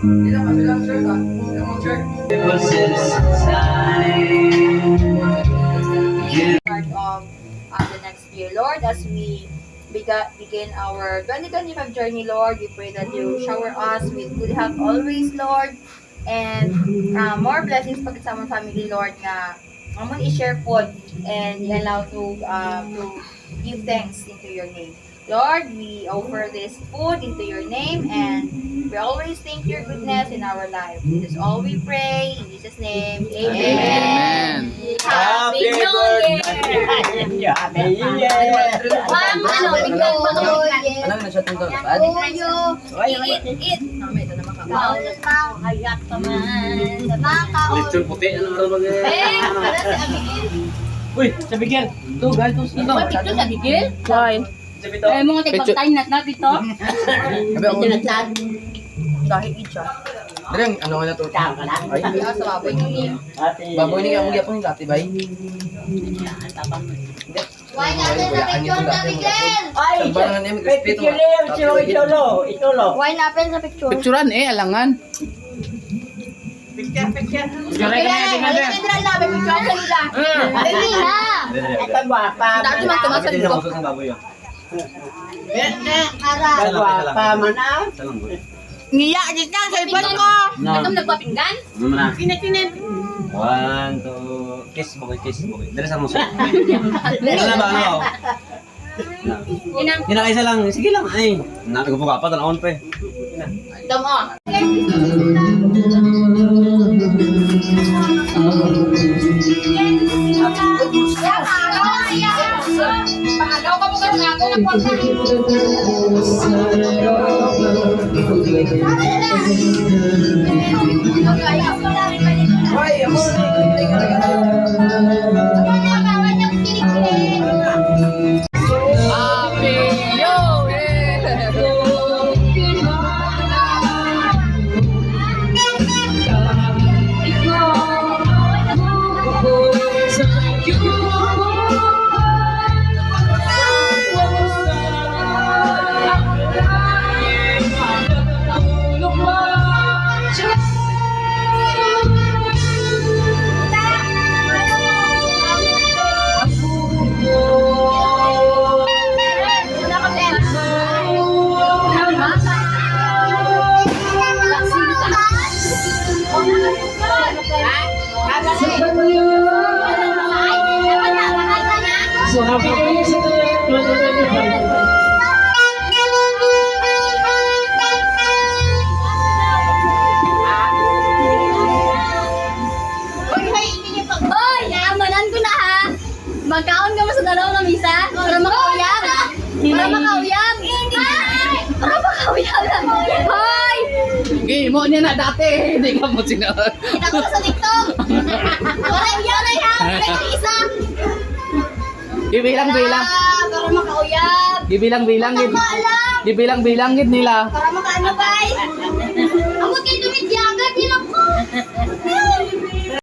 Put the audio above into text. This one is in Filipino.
Of the next year, Lord, as we begin our 2025 journey, Lord, we pray that you shower us with good health always, Lord, and more blessings pag sa among family, Lord, nga amon i-share po and i-allow to give thanks into your name. Lord, we offer this food into your name and we always think your goodness in our life. This is all we pray in Jesus' name. Amen. Happy birthday! Happy year! Ano na siya tungkol? Eat. Lechon puti, ano ba Uy, sa bigyan. Ito, guys, ito. Ito sa bigil? Why? Mga tigpagtayin natin ito. Sabi ako. Dahil siya. Direng, ano nga na to? Ay, Sa baboy niya. baboy ni ang gyapon ni dati bay. Why natin sa picture na Miguel? Sabangan niya respeto. Itulo. Why natin sa picture? Picturean alangan. Picture. Halika na namin picture sa nila. Dali na. Ito guwapa. Dati man tumasan ko. Guwapa man ah. Ngiya dito sa iban ko. Ito nagpapinggan? Pinatinin. 1, 2, kiss mo. Dali sa muso. Ano ba ano? Kinakaisa lang. Sige lang ay. Nagpo ka pa tanawon pa eh. Tama. Pangagaw ka mo kasi ako ng kwarta. Hoy, amo Happy New Year! So happy New Year sa 2025. Hoy, amanan ko na ha. Magkaon ka mo sa dalaw na misa para makauyab. Para makauyab. Para makauyab. Hoy! Okay, mo niya na dati. Hindi ka mo sinabi. Kita ko sa TikTok. Wala yan ay ha. Wala isa. Gibilang-bilang. Para makauyab. Gibilang-bilang gid. Maalam. Gibilang-bilang gid nila. Para makaano bay.